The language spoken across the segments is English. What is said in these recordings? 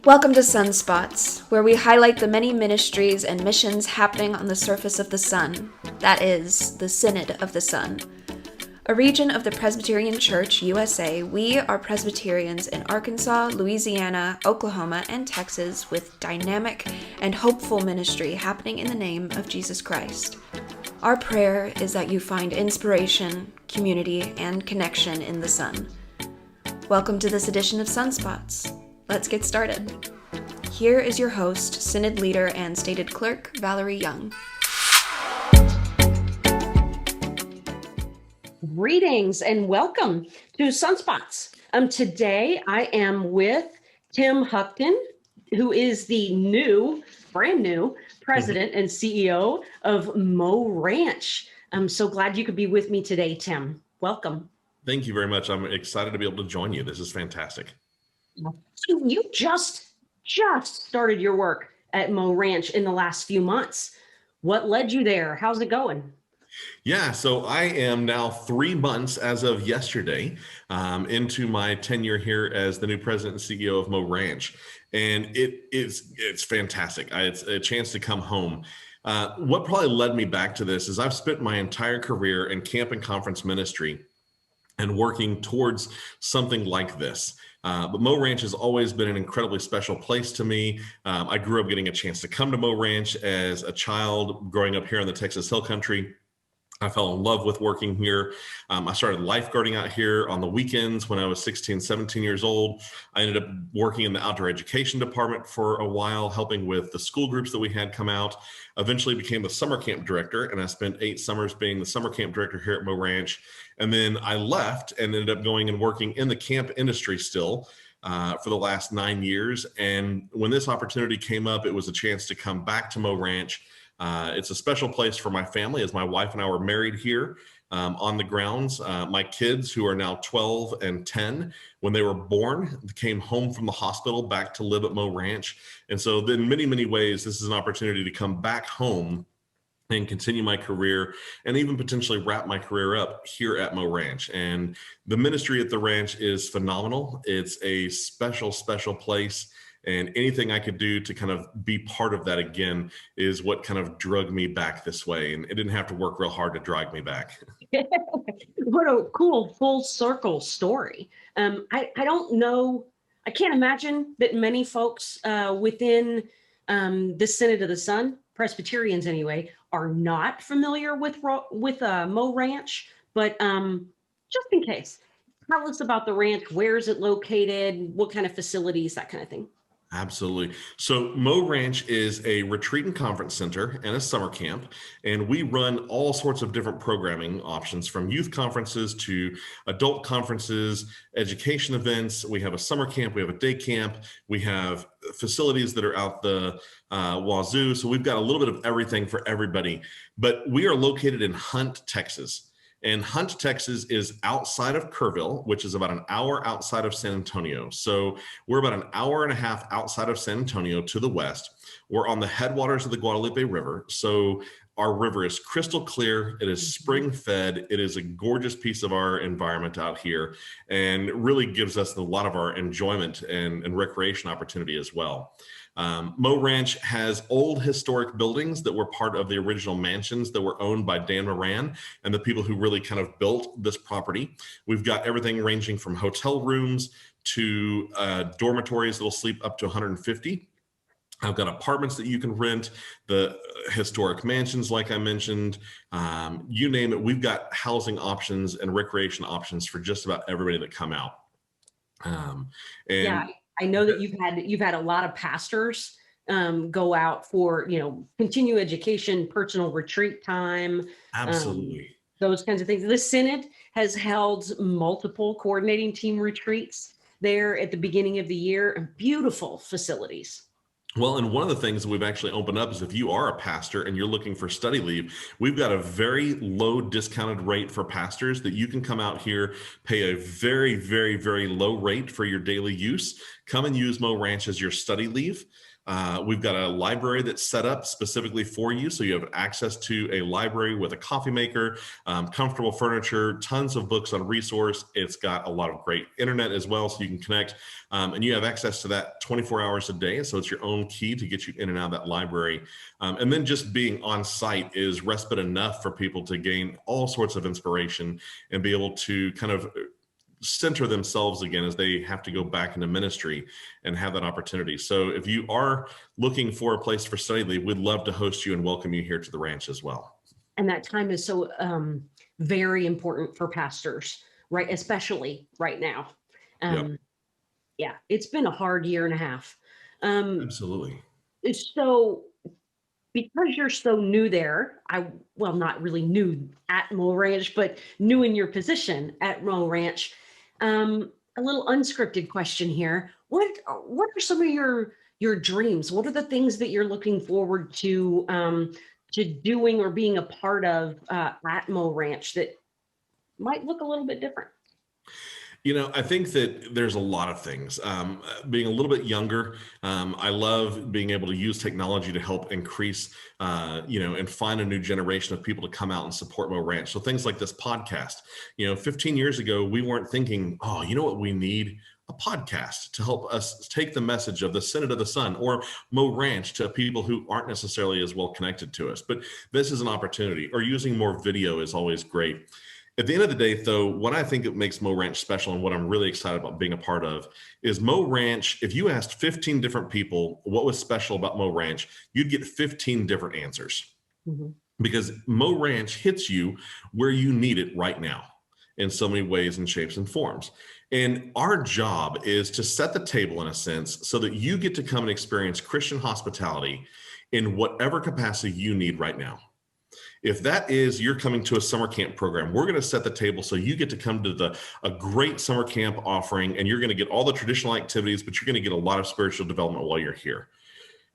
Welcome to Sunspots, where we highlight the many ministries and missions happening on the surface of the sun. That is, the Synod of the Sun. A region of the Presbyterian Church, USA, we are Presbyterians in Arkansas, Louisiana, Oklahoma, and Texas with dynamic and hopeful ministry happening in the name of Jesus Christ. Our prayer is that you find inspiration, community, and connection in the sun. Welcome to this edition of Sunspots. Let's get started. Here is your host, Synod leader and stated clerk, Valerie Young. Greetings and welcome to Sunspots. Today I am with Tim Huchton, who is the brand new president and CEO of Mo Ranch. I'm so glad you could be with me today, Tim. Welcome. Thank you very much. I'm excited to be able to join you. This is fantastic. So you just started your work at Mo Ranch in the last few months. What led you there? How's it going? Yeah, so I am now 3 months as of yesterday into my tenure here as the new president and CEO of Mo Ranch. And it's fantastic. It's a chance to come home. What probably led me back to this is I've spent my entire career in camp and conference ministry and working towards something like this. But Mo Ranch has always been an incredibly special place to me. I grew up getting a chance to come to Mo Ranch as a child growing up here in the Texas Hill Country. I fell in love with working here. I started lifeguarding out here on the weekends when I was 16, 17 years old. I ended up working in the outdoor education department for a while, helping with the school groups that we had come out. Eventually became the summer camp director, and I spent 8 summers being the summer camp director here at Mo Ranch. And then I left and ended up going and working in the camp industry still for the last 9 years. And when this opportunity came up, it was a chance to come back to Mo Ranch. It's a special place for my family as my wife and I were married here on the grounds. My kids, who are now 12 and 10, when they were born, came home from the hospital back to live at Mo Ranch. And so in many, many ways, this is an opportunity to come back home and continue my career and even potentially wrap my career up here at Mo Ranch. And the ministry at the ranch is phenomenal. It's a special, special place. And anything I could do to kind of be part of that again is what kind of drug me back this way. And it didn't have to work real hard to drag me back. What a cool full circle story. I don't know. I can't imagine that many folks within the Synod of the Sun, Presbyterians anyway, are not familiar with Mo Ranch. But just in case, tell us about the ranch. Where is it located? What kind of facilities, that kind of thing. Absolutely. So Mo Ranch is a retreat and conference center and a summer camp, and we run all sorts of different programming options from youth conferences to adult conferences, education events. We have a summer camp, we have a day camp, we have facilities that are out the wazoo. So we've got a little bit of everything for everybody, but we are located in Hunt, Texas. And Hunt, Texas is outside of Kerrville, which is about an hour outside of San Antonio. So we're about an hour and a half outside of San Antonio to the west. We're on the headwaters of the Guadalupe River. So our river is crystal clear. It is spring fed. It is a gorgeous piece of our environment out here and really gives us a lot of our enjoyment and recreation opportunity as well. Mo Ranch has old historic buildings that were part of the original mansions that were owned by Dan Moran and the people who really kind of built this property. We've got everything ranging from hotel rooms to dormitories that'll sleep up to 150. I've got apartments that you can rent, the historic mansions, like I mentioned, you name it. We've got housing options and recreation options for just about everybody that come out. Yeah, I know that you've had a lot of pastors go out for, continue education, personal retreat time. Absolutely. Those kinds of things. The Synod has held multiple coordinating team retreats there at the beginning of the year, and beautiful facilities. Well, and one of the things that we've actually opened up is if you are a pastor and you're looking for study leave, we've got a very low discounted rate for pastors that you can come out here, pay a very, very, very low rate for your daily use. Come and use Mo Ranch as your study leave. We've got a library that's set up specifically for you. So you have access to a library with a coffee maker, comfortable furniture, tons of books on resource. It's got a lot of great internet as well, so you can connect. And you have access to that 24 hours a day. So it's your own key to get you in and out of that library. And then just being on site is respite enough for people to gain all sorts of inspiration and be able to kind of center themselves again as they have to go back into ministry and have that opportunity. So if you are looking for a place for study, we'd love to host you and welcome you here to the ranch as well. And that time is so very important for pastors, right? Especially right now. Yep. Yeah, it's been a hard year and a half. Absolutely. So because you're so new there, well, not really new at Mo Ranch, but new in your position at Mo Ranch. A little unscripted question here. What are some of your dreams? What are the things that you're looking forward to doing or being a part of at Mo Ranch that might look a little bit different? I think that there's a lot of things. Being a little bit younger, I love being able to use technology to help increase, and find a new generation of people to come out and support Mo Ranch. So things like this podcast, 15 years ago, we weren't thinking, oh, you know what we need? A podcast to help us take the message of the Synod of the Son or Mo Ranch to people who aren't necessarily as well connected to us. But this is an opportunity, or using more video is always great. At the end of the day, though, what I think it makes Mo Ranch special and what I'm really excited about being a part of is Mo Ranch. If you asked 15 different people what was special about Mo Ranch, you'd get 15 different answers. Mm-hmm. Because Mo Ranch hits you where you need it right now in so many ways and shapes and forms. And our job is to set the table in a sense so that you get to come and experience Christian hospitality in whatever capacity you need right now. If that is you're coming to a summer camp program, we're going to set the table so you get to come to a great summer camp offering, and you're going to get all the traditional activities, but you're going to get a lot of spiritual development while you're here.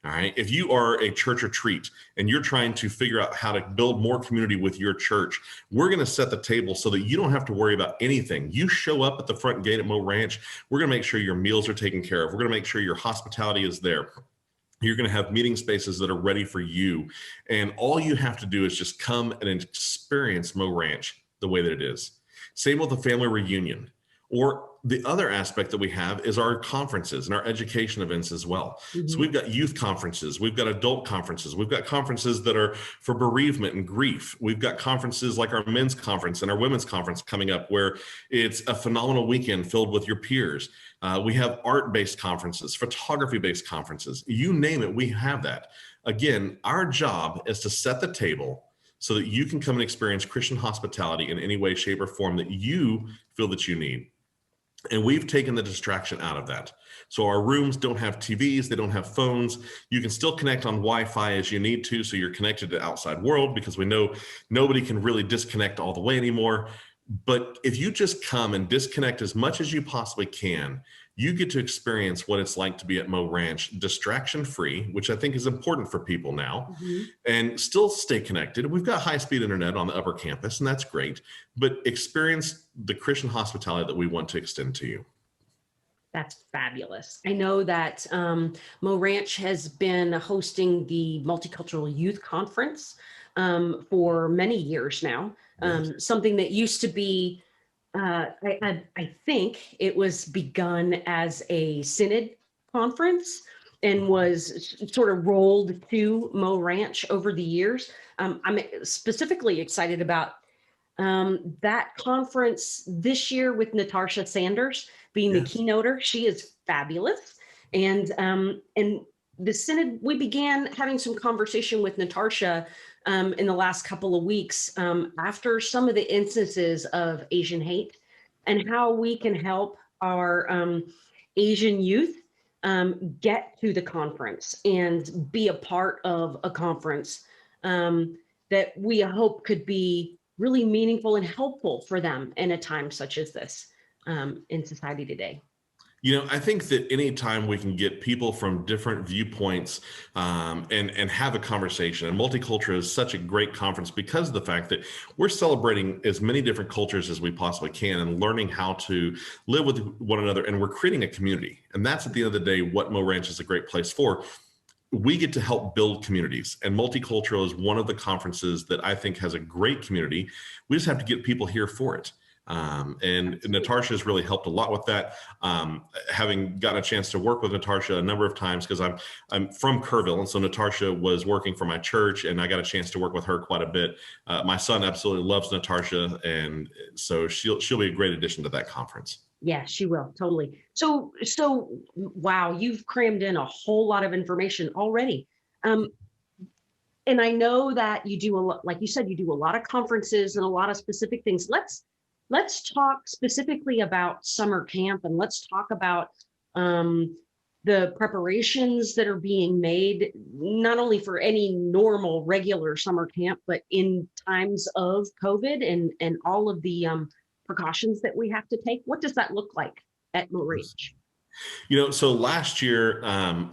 All right. If you are a church retreat and you're trying to figure out how to build more community with your church, we're going to set the table so that you don't have to worry about anything. You show up at the front gate at Mo Ranch. We're going to make sure your meals are taken care of. We're going to make sure your hospitality is there. You're going to have meeting spaces that are ready for you. And all you have to do is just come and experience Mo Ranch the way that it is. Same with the family reunion. Or the other aspect that we have is our conferences and our education events as well. Mm-hmm. So we've got youth conferences, we've got adult conferences, we've got conferences that are for bereavement and grief. We've got conferences like our men's conference and our women's conference coming up, where it's a phenomenal weekend filled with your peers. We have art-based conferences, photography-based conferences, you name it, we have that. Again, our job is to set the table so that you can come and experience Christian hospitality in any way, shape, or form that you feel that you need. And we've taken the distraction out of that. So our rooms don't have TVs, they don't have phones. You can still connect on Wi-Fi as you need to, so you're connected to the outside world, because we know nobody can really disconnect all the way anymore. But if you just come and disconnect as much as you possibly can, you get to experience what it's like to be at Mo Ranch, distraction-free, which I think is important for people now, mm-hmm. and still stay connected. We've got high-speed internet on the upper campus, and that's great, but experience the Christian hospitality that we want to extend to you. That's fabulous. I know that Mo Ranch has been hosting the Multicultural Youth Conference for many years now, yes. Something that used to be I think it was begun as a synod conference and was sort of rolled to Mo Ranch over the years. I'm specifically excited about that conference this year with Natasha Sanders being yes. the keynoter. She is fabulous. And the synod, we began having some conversation with Natasha in the last couple of weeks after some of the instances of Asian hate, and how we can help our Asian youth get to the conference and be a part of a conference that we hope could be really meaningful and helpful for them in a time such as this in society today. I think that anytime we can get people from different viewpoints and have a conversation, and Multicultural is such a great conference because of the fact that we're celebrating as many different cultures as we possibly can and learning how to live with one another, and we're creating a community. And that's, at the end of the day, what Mo Ranch is a great place for. we get to help build communities, and Multicultural is one of the conferences that I think has a great community. We just have to get people here for it. And Natasha has really helped a lot with that. Having gotten a chance to work with Natasha a number of times, because I'm from Kerrville, and so Natasha was working for my church, and I got a chance to work with her quite a bit. My son absolutely loves Natasha, and so she'll be a great addition to that conference. Yeah, she will, totally. So wow, you've crammed in a whole lot of information already. And I know that you do a lot, like you said, you do a lot of conferences and a lot of specific things. Let's talk specifically about summer camp, and let's talk about the preparations that are being made, not only for any normal, regular summer camp, but in times of COVID and all of the precautions that we have to take. What does that look like at Mo Ranch? So last year,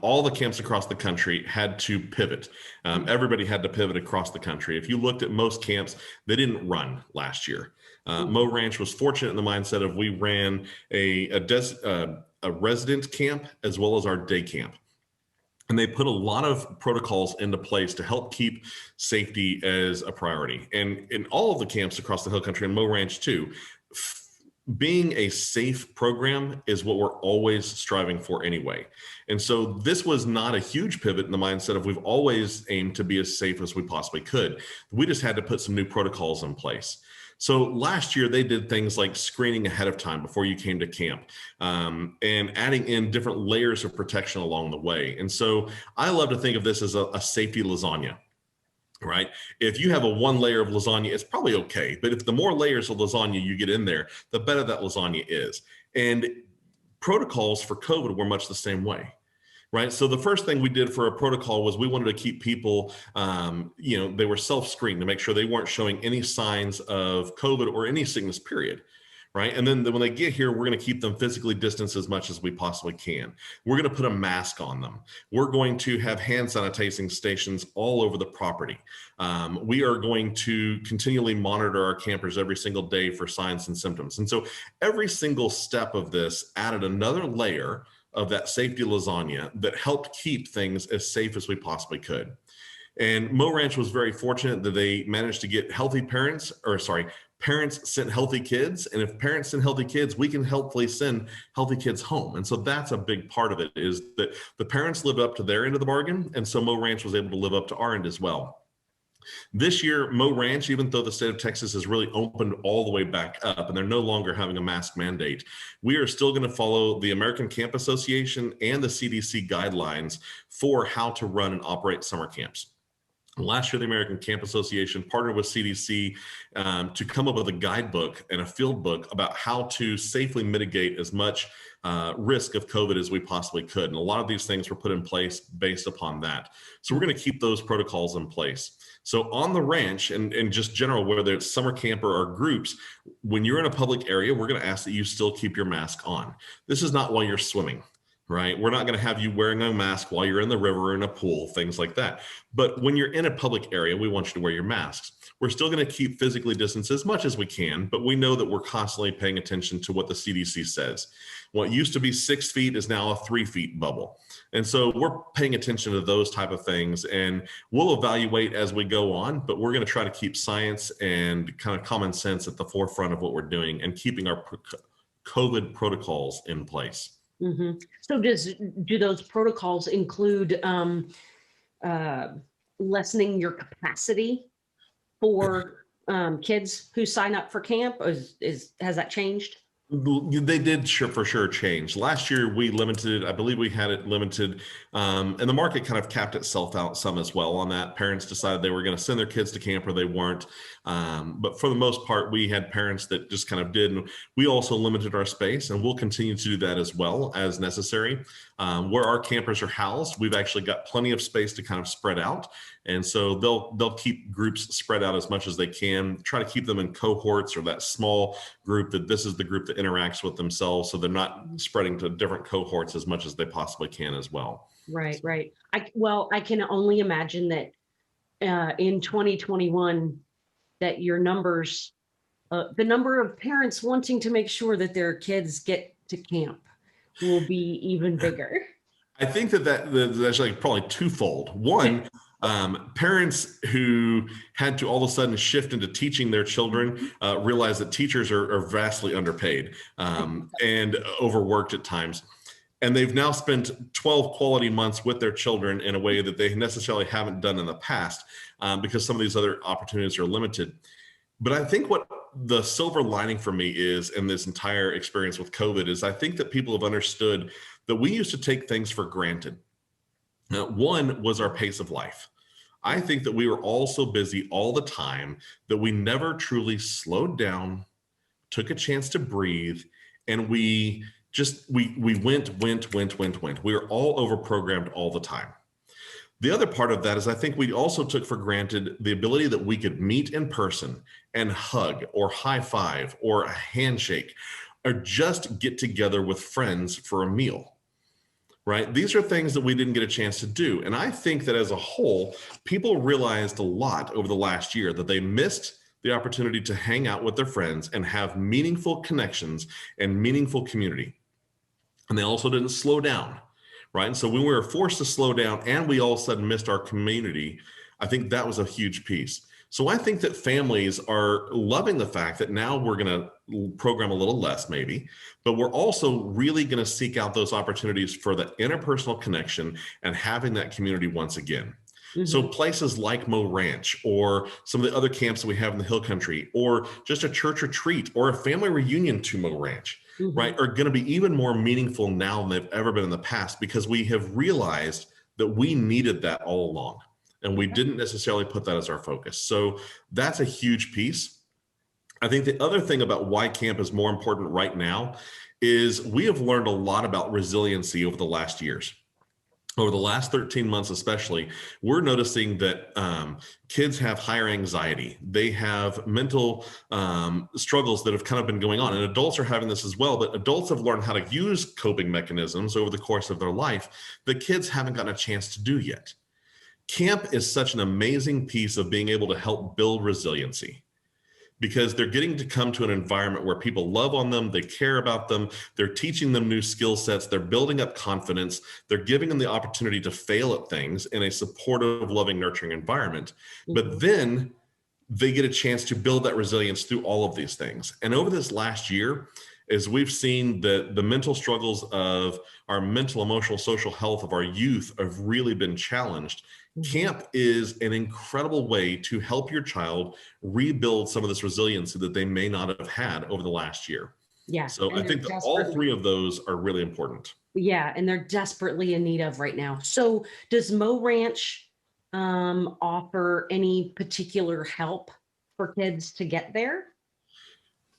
all the camps across the country had to pivot. Everybody had to pivot across the country. If you looked at most camps, they didn't run last year. Mo Ranch was fortunate in the mindset of we ran a resident camp as well as our day camp. And they put a lot of protocols into place to help keep safety as a priority. And in all of the camps across the hill country, and Mo Ranch too, being a safe program is what we're always striving for anyway. And so this was not a huge pivot in the mindset of we've always aimed to be as safe as we possibly could. We just had to put some new protocols in place. So last year, they did things like screening ahead of time before you came to camp, and adding in different layers of protection along the way. And so I love to think of this as a safety lasagna, right? If you have a one layer of lasagna, it's probably okay. But if the more layers of lasagna you get in there, the better that lasagna is. And protocols for COVID were much the same way. Right. So the first thing we did for a protocol was we wanted to keep people, they were self-screened to make sure they weren't showing any signs of COVID or any sickness, period. Right. And then when they get here, we're going to keep them physically distanced as much as we possibly can. We're going to put a mask on them. We're going to have hand sanitizing stations all over the property. We are going to continually monitor our campers every single day for signs and symptoms. And so every single step of this added another layer of that safety lasagna that helped keep things as safe as we possibly could. And Mo Ranch was very fortunate that they managed to get parents sent healthy kids. And if parents send healthy kids, we can hopefully send healthy kids home. And so that's a big part of it, is that the parents lived up to their end of the bargain. And so Mo Ranch was able to live up to our end as well. This year, Mo Ranch, even though the state of Texas has really opened all the way back up and they're no longer having a mask mandate, we are still going to follow the American Camp Association and the CDC guidelines for how to run and operate summer camps. Last year, the American Camp Association partnered with CDC to come up with a guidebook and a field book about how to safely mitigate as much risk of COVID as we possibly could. And a lot of these things were put in place based upon that. So we're going to keep those protocols in place. So on the ranch and just general, whether it's summer camper or groups, when you're in a public area, we're going to ask that you still keep your mask on. This is not while you're swimming, right? We're not going to have you wearing a mask while you're in the river or in a pool, things like that. But when you're in a public area, we want you to wear your masks. We're still going to keep physically distanced as much as we can, but we know that we're constantly paying attention to what the CDC says. What used to be 6 feet is now a 3 feet bubble. And so we're paying attention to those type of things, and we'll evaluate as we go on, but we're going to try to keep science and kind of common sense at the forefront of what we're doing and keeping our COVID protocols in place. Mm-hmm. So do those protocols include lessening your capacity for kids who sign up for camp? Has that changed? They did for sure change. Last year, we limited it. I believe we had it limited, and the market kind of capped itself out some as well on that. Parents decided they were going to send their kids to camp or they weren't. But for the most part, we had parents that just kind of did. And we also limited our space, and we'll continue to do that as well as necessary. Where our campers are housed, we've actually got plenty of space to kind of spread out. And so they'll keep groups spread out as much as they can, try to keep them in cohorts or that small group that this is the group that interacts with themselves. So they're not spreading to different cohorts as much as they possibly can as well. Right. I can only imagine that in 2021, that your numbers, the number of parents wanting to make sure that their kids get to camp will be even bigger. I think that's actually probably twofold. One, parents who had to all of a sudden shift into teaching their children realize that teachers are vastly underpaid and overworked at times. And they've now spent 12 quality months with their children in a way that they necessarily haven't done in the past because some of these other opportunities are limited. But I think what the silver lining for me is in this entire experience with COVID is I think that people have understood that we used to take things for granted. One was our pace of life. I think that we were all so busy all the time that we never truly slowed down, took a chance to breathe, and we went. We were all overprogrammed all the time. The other part of that is I think we also took for granted the ability that we could meet in person and hug or high five or a handshake or just get together with friends for a meal, right? These are things that we didn't get a chance to do. And I think that as a whole, people realized a lot over the last year that they missed the opportunity to hang out with their friends and have meaningful connections and meaningful community. And they also didn't slow down. Right. And so when we were forced to slow down and we all of a sudden missed our community, I think that was a huge piece. So I think that families are loving the fact that now we're going to program a little less maybe, but we're also really going to seek out those opportunities for the interpersonal connection and having that community once again. Mm-hmm. So places like Mo Ranch or some of the other camps that we have in the Hill Country or just a church retreat or a family reunion to Mo Ranch. Mm-hmm. Right, are going to be even more meaningful now than they've ever been in the past because we have realized that we needed that all along and we didn't necessarily put that as our focus. So that's a huge piece. I think the other thing about why camp is more important right now is we have learned a lot about resiliency over the last years. Over the last 13 months, especially, we're noticing that kids have higher anxiety. They have mental struggles that have kind of been going on. And adults are having this as well, but adults have learned how to use coping mechanisms over the course of their life that kids haven't gotten a chance to do yet. Camp is such an amazing piece of being able to help build resiliency, because they're getting to come to an environment where people love on them, they care about them, they're teaching them new skill sets, they're building up confidence, they're giving them the opportunity to fail at things in a supportive, loving, nurturing environment. But then they get a chance to build that resilience through all of these things. And over this last year, as we've seen the mental struggles of our mental, emotional, social health of our youth have really been challenged. Camp is an incredible way to help your child rebuild some of this resiliency that they may not have had over the last year. Yeah. So I think that all three of those are really important. Yeah. And they're desperately in need of right now. So does Mo Ranch offer any particular help for kids to get there?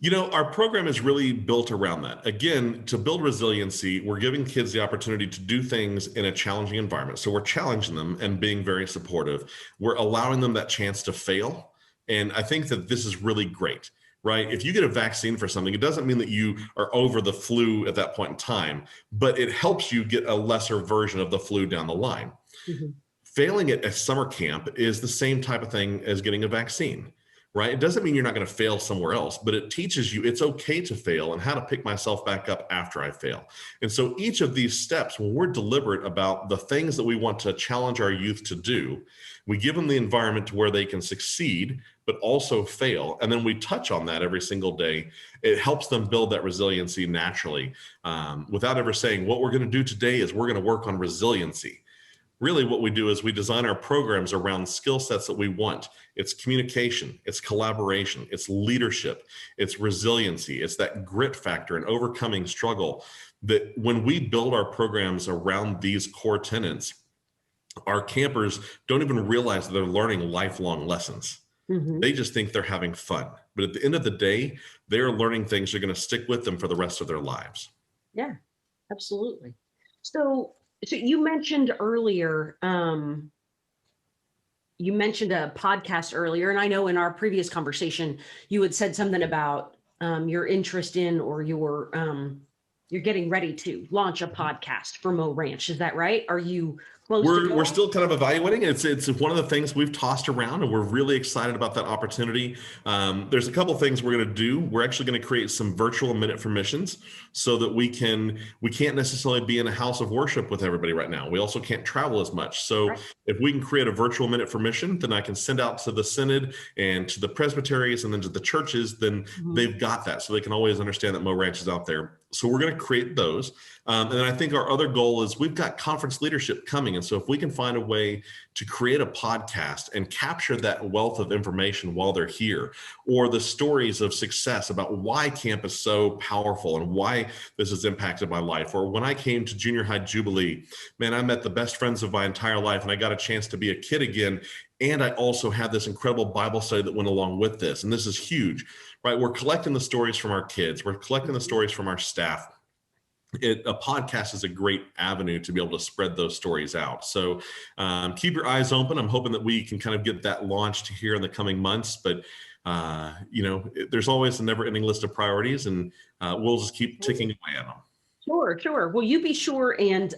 You know, our program is really built around that. Again, to build resiliency, we're giving kids the opportunity to do things in a challenging environment. So we're challenging them and being very supportive. We're allowing them that chance to fail. And I think that this is really great, right? If you get a vaccine for something, it doesn't mean that you are over the flu at that point in time, but it helps you get a lesser version of the flu down the line. Mm-hmm. Failing at a summer camp is the same type of thing as getting a vaccine. Right? It doesn't mean you're not going to fail somewhere else, but it teaches you it's okay to fail and how to pick myself back up after I fail. And so each of these steps, when we're deliberate about the things that we want to challenge our youth to do, we give them the environment to where they can succeed, but also fail. And then we touch on that every single day. It helps them build that resiliency naturally without ever saying, what we're going to do today is we're going to work on resiliency. Really what we do is we design our programs around skill sets that we want. It's communication, it's collaboration, it's leadership, it's resiliency, it's that grit factor and overcoming struggle. That when we build our programs around these core tenets, our campers don't even realize that they're learning lifelong lessons. Mm-hmm. They just think they're having fun. But at the end of the day, they're learning things that are going to stick with them for the rest of their lives. Yeah, absolutely. So you mentioned earlier, you mentioned a podcast earlier, and I know in our previous conversation, you had said something about your interest in or your you're getting ready to launch a podcast for Mo Ranch. Is that right? Are you close to We're going? still kind of evaluating. It's one of the things we've tossed around, and we're really excited about that opportunity. There's a couple of things we're going to do. We're actually going to create some virtual minute for missions, so that we can't necessarily be in a house of worship with everybody right now. We also can't travel as much. So Right. if we can create a virtual minute for mission, then I can send out to the synod and to the presbyteries and then to the churches. Then Mhm. they've got that, so they can always understand that Mo Ranch is out there. So we're going to create those. And then I think our other goal is we've got conference leadership coming. And so if we can find a way to create a podcast and capture that wealth of information while they're here, or the stories of success about why camp is so powerful and why this has impacted my life, or when I came to Junior High Jubilee, man, I met the best friends of my entire life and I got a chance to be a kid again. And I also had this incredible Bible study that went along with this. And this is huge, right? We're collecting the stories from our kids. We're collecting the stories from our staff. A podcast is a great avenue to be able to spread those stories out. So keep your eyes open. I'm hoping that we can kind of get that launched here in the coming months. But, there's always a never-ending list of priorities, and we'll just keep ticking away at them. Sure. Well, you be sure and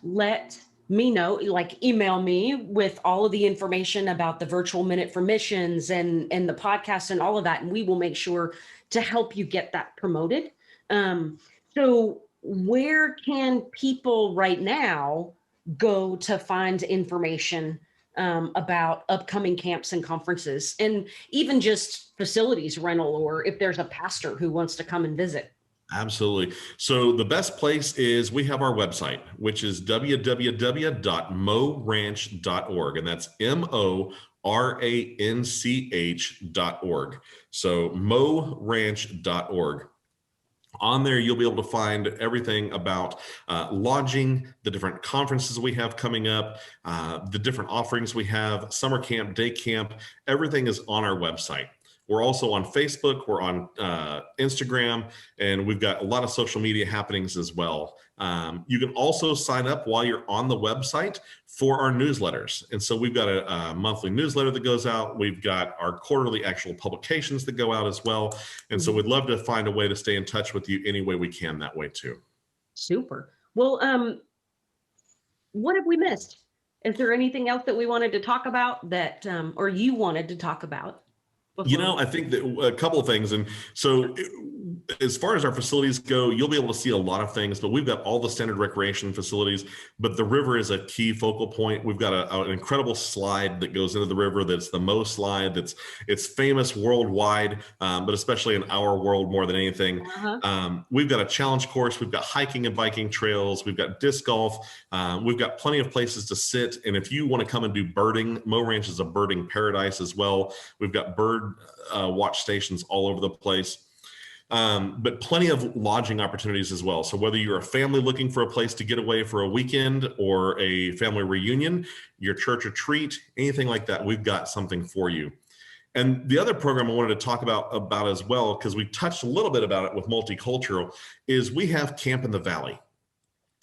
let me know, like email me with all of the information about the virtual minute for missions and the podcast and all of that. And we will make sure to help you get that promoted. So where can people right now go to find information about upcoming camps and conferences, and even just facilities rental, or if there's a pastor who wants to come and visit? Absolutely. So the best place is we have our website, which is www.moranch.org. And that's MORANCH.org. So moranch.org. On there, you'll be able to find everything about lodging, the different conferences we have coming up, the different offerings we have, summer camp, day camp, everything is on our website. We're also on Facebook, we're on Instagram, and we've got a lot of social media happenings as well. You can also sign up while you're on the website for our newsletters. And so we've got a monthly newsletter that goes out. We've got our quarterly actual publications that go out as well. And so we'd love to find a way to stay in touch with you any way we can that way too. Super. Well, what have we missed? Is there anything else that we wanted to talk about that, or you wanted to talk about? I think that a couple of things. And so as far as our facilities go, you'll be able to see a lot of things, but we've got all the standard recreation facilities, but the river is a key focal point. We've got an incredible slide that goes into the river. That's the Mo slide. It's famous worldwide, but especially in our world more than anything. We've got a challenge course. We've got hiking and biking trails. We've got disc golf. We've got plenty of places to sit. And if you want to come and do birding, Mo Ranch is a birding paradise as well. We've got bird watch stations all over the place. But plenty of lodging opportunities as well. So whether you're a family looking for a place to get away for a weekend or a family reunion, your church retreat, anything like that, we've got something for you. And the other program I wanted to talk about as well, because we touched a little bit about it with Multicultural, is we have Camp in the Valley.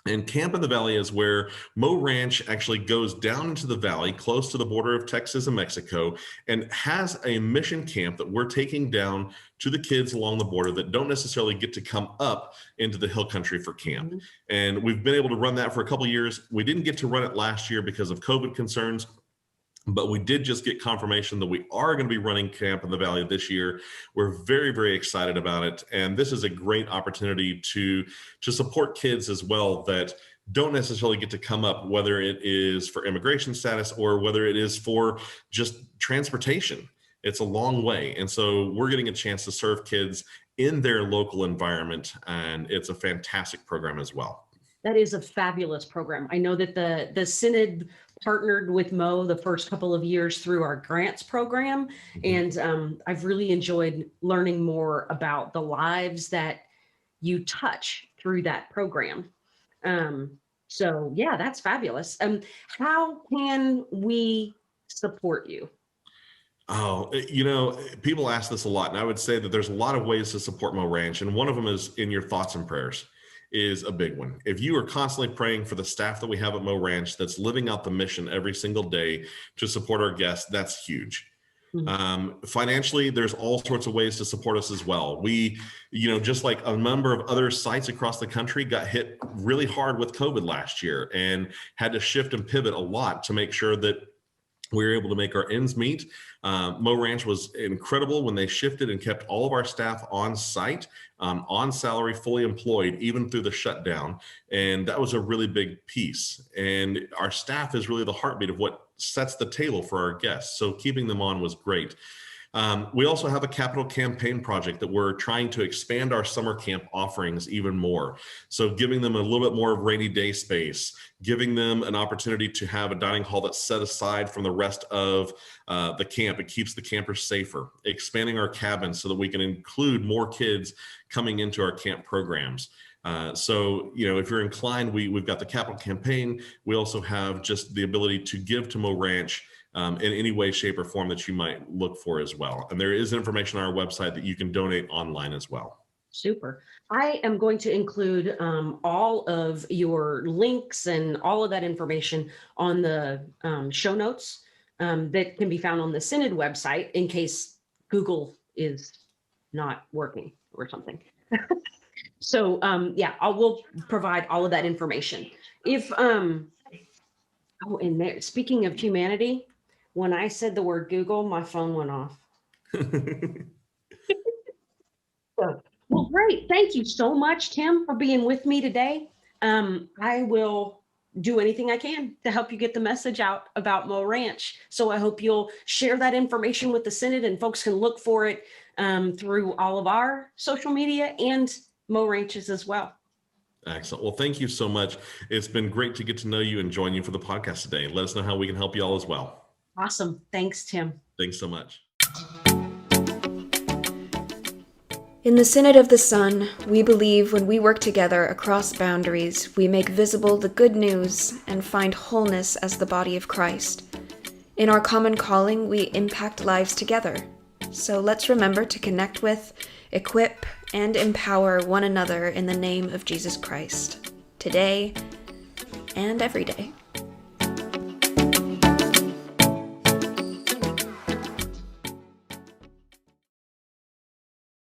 And Camp in the Valley is where Mo Ranch actually goes down into the valley, close to the border of Texas and Mexico, and has a mission camp that we're taking down to the kids along the border that don't necessarily get to come up into the hill country for camp. And we've been able to run that for a couple of years. We didn't get to run it last year because of COVID concerns, but we did just get confirmation that we are going to be running Camp in the Valley this year. We're very, very excited about it. And this is a great opportunity to support kids as well that don't necessarily get to come up, whether it is for immigration status or whether it is for just transportation. It's a long way. And so we're getting a chance to serve kids in their local environment. And it's a fantastic program as well. That is a fabulous program. I know that the Synod partnered with Mo the first couple of years through our grants program. And I've really enjoyed learning more about the lives that you touch through that program. So yeah, that's fabulous. How can we support you? Oh, people ask this a lot, and I would say that there's a lot of ways to support Mo Ranch, and one of them is in your thoughts and prayers. Is a big one. If you are constantly praying for the staff that we have at Mo Ranch that's living out the mission every single day to support our guests, that's huge. Financially, there's all sorts of ways to support us as well. We, just like a number of other sites across the country, got hit really hard with COVID last year and had to shift and pivot a lot to make sure that we were able to make our ends meet. Mo Ranch was incredible when they shifted and kept all of our staff on site, on salary, fully employed, even through the shutdown. And that was a really big piece. And our staff is really the heartbeat of what sets the table for our guests. So keeping them on was great. We also have a capital campaign project that we're trying to expand our summer camp offerings even more. So giving them a little bit more of rainy day space, giving them an opportunity to have a dining hall that's set aside from the rest of the camp. It keeps the campers safer, expanding our cabins so that we can include more kids coming into our camp programs. So, if you're inclined, we've got the capital campaign. We also have just the ability to give to Mo Ranch in any way, shape, or form that you might look for as well. And there is information on our website that you can donate online as well. Super. I am going to include all of your links and all of that information on the show notes that can be found on the Synod website in case Google is not working or something. So I will provide all of that information. And there, speaking of humanity, when I said the word Google, my phone went off. Well, great. Thank you so much, Tim, for being with me today. I will do anything I can to help you get the message out about Mo Ranch. So I hope you'll share that information with the Synod and folks can look for it through all of our social media and Mo Ranch's as well. Excellent. Well, thank you so much. It's been great to get to know you and join you for the podcast today. Let us know how we can help you all as well. Awesome. Thanks, Tim. Thanks so much. In the Synod of the Son, we believe when we work together across boundaries, we make visible the good news and find wholeness as the body of Christ. In our common calling, we impact lives together. So let's remember to connect with, equip, and empower one another in the name of Jesus Christ, today and every day.